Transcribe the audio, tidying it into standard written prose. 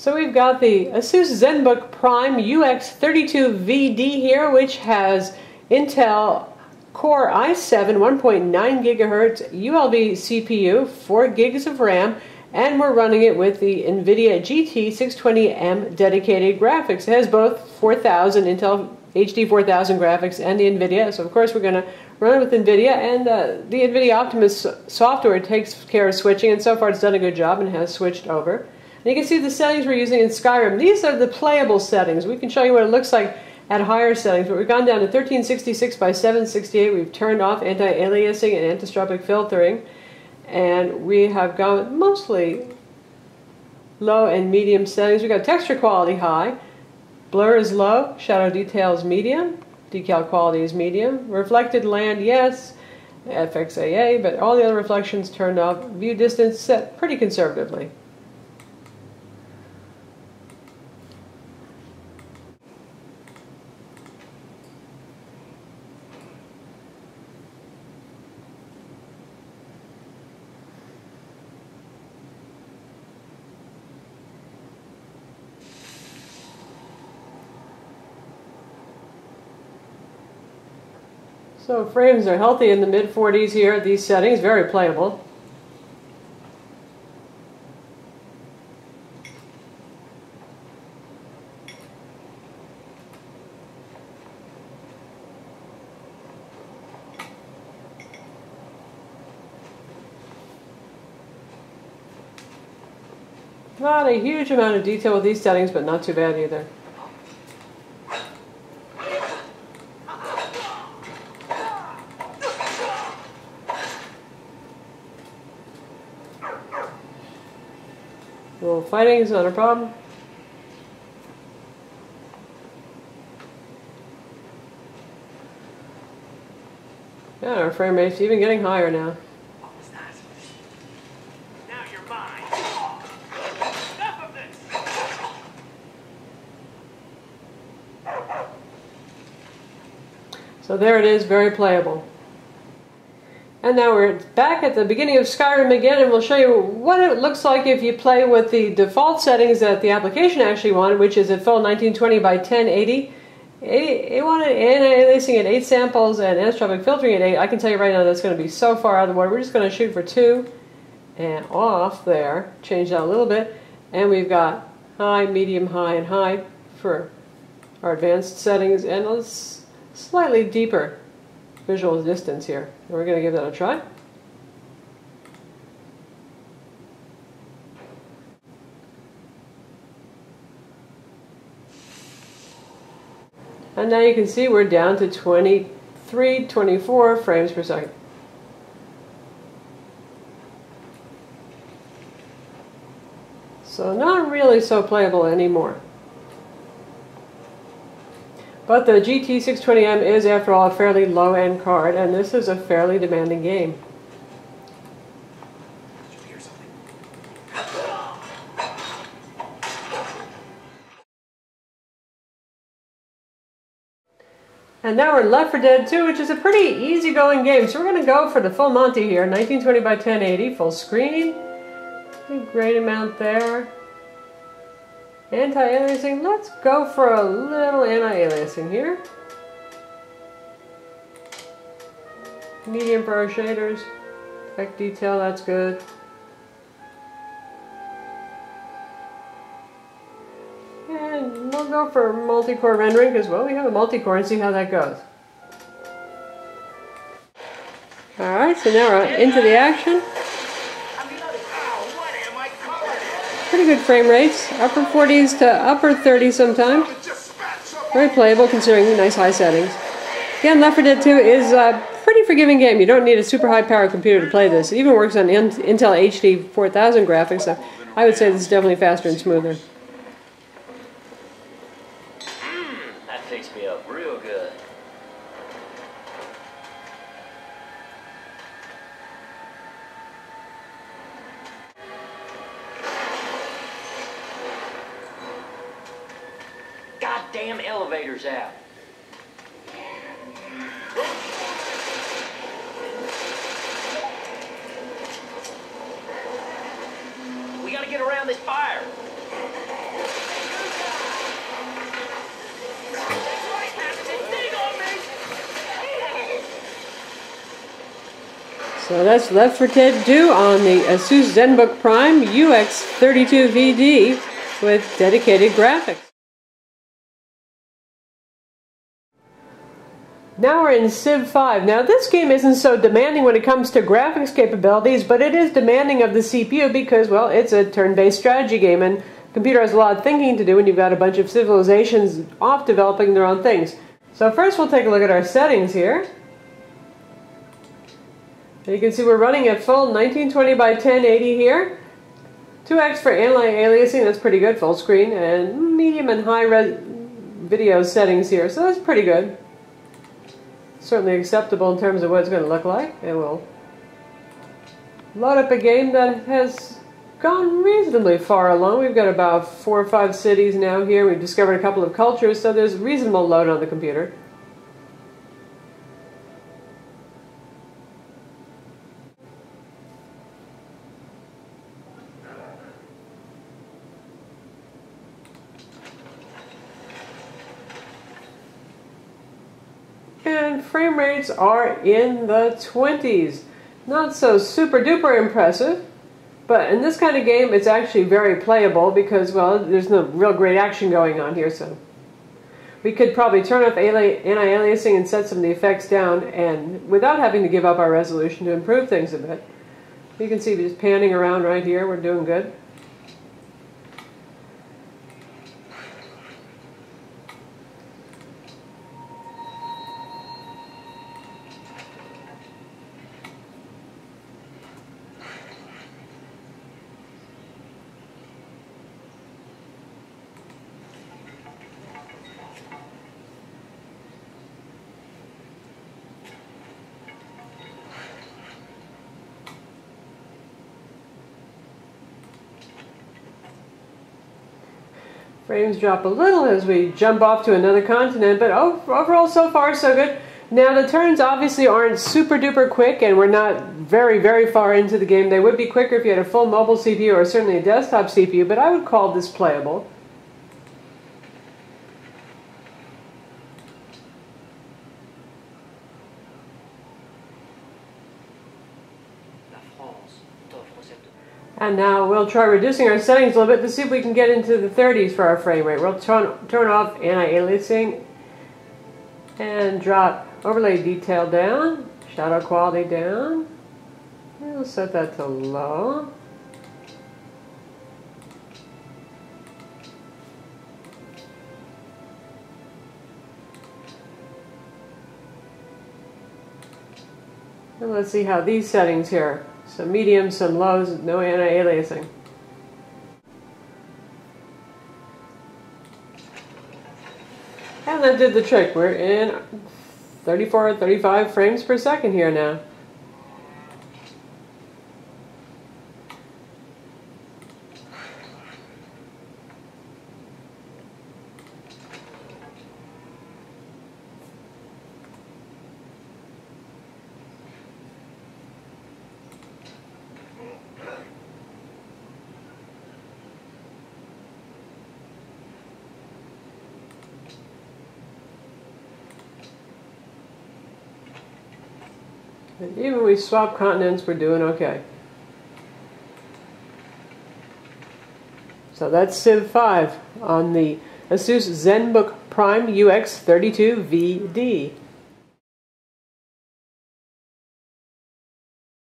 So we've got the Asus Zenbook Prime UX32VD here, which has Intel Core i7 1.9 GHz ULB CPU, 4 gigs of RAM, and we're running it with the NVIDIA GT620M dedicated graphics. It has both 4000 Intel HD 4000 graphics and the NVIDIA, so of course we're going to run it with NVIDIA, and the NVIDIA Optimus software takes care of switching, and so far it's done a good job and has switched over. And you can see the settings we're using in Skyrim. These are the playable settings. We can show you what it looks like at higher settings, but we've gone down to 1366 by 768. We've turned off anti-aliasing and anisotropic filtering, and we have gone mostly low and medium settings. We've got texture quality high, blur is low, shadow detail is medium, decal quality is medium, reflected land, yes, FXAA, but all the other reflections turned off. View distance set pretty conservatively. So frames are healthy in the mid-40s here at these settings, very playable. Not a huge amount of detail with these settings, but not too bad either. Well, fighting is not a problem. Yeah, our frame rate's even getting higher now. What was that? Now you're mine. Enough of this. So there it is, very playable. And now we're back at the beginning of Skyrim again, and we'll show you what it looks like if you play with the default settings that the application actually wanted, which is at full 1920 by 1080. It wanted anti-aliasing at 8 samples and anisotropic filtering at 8. I can tell you right now that's going to be so far out of the water. We're just going to shoot for 2 and off there. Change that a little bit. And we've got high, medium, high, and high for our advanced settings, and a slightly deeper visual distance here. We're going to give that a try. And now you can see we're down to 23, 24 frames per second. So not really so playable anymore. But the GT620M is, after all, a fairly low-end card, and this is a fairly demanding game. And now we're Left 4 Dead 2, which is a pretty easygoing game. So we're going to go for the full Monty here, 1920 by 1080, full screen. A great amount there. Anti-aliasing, let's go for a little anti-aliasing here. Medium for our shaders. Effect detail, that's good. And we'll go for multi-core rendering because, well, we have a multi-core, and see how that goes. Alright, so now we're into the action. Pretty good frame rates, upper 40s to upper 30s sometimes. Very playable considering the nice high settings. Again, Left 4 Dead 2 is a pretty forgiving game. You don't need a super high power computer to play this. It even works on Intel HD 4000 graphics, so I would say this is definitely faster and smoother. That fixed me up real good. Goddamn elevator's out. We gotta get around this fire. So that's Left 4 Dead 2 on the Asus Zenbook Prime UX32VD with dedicated graphics. Now we're in Civ V. Now this game isn't so demanding when it comes to graphics capabilities, but it is demanding of the CPU because, well, it's a turn-based strategy game and the computer has a lot of thinking to do when you've got a bunch of civilizations off developing their own things. So first we'll take a look at our settings here. And you can see we're running at full 1920 by 1080 here. 2x for anti-aliasing, that's pretty good, full screen, and medium and high res video settings here, so that's pretty good. Certainly acceptable in terms of what it's going to look like. And we'll load up a game that has gone reasonably far along. We've got about 4 or 5 cities now here. We've discovered a couple of cultures, so there's reasonable load on the computer. And frame rates are in the 20s. Not so super duper impressive, but in this kind of game it's actually very playable because, well, there's no real great action going on here, so we could probably turn off anti-aliasing and set some of the effects down and without having to give up our resolution to improve things a bit. You can see just panning around right here, we're doing good. Frames drop a little as we jump off to another continent, but overall so far so good. Now the turns obviously aren't super duper quick and we're not very far into the game. They would be quicker if you had a full mobile CPU or certainly a desktop CPU, but I would call this playable. And now we'll try reducing our settings a little bit to see if we can get into the 30s for our frame rate. We'll turn off anti-aliasing and drop overlay detail down, shadow quality down. We'll set that to low. And let's see how these settings here. Some medium, some lows, no anti-aliasing. And that did the trick. We're in 34 or 35 frames per second here now. And even when we swap continents, we're doing okay. So that's Civ V on the Asus Zenbook Prime UX32VD.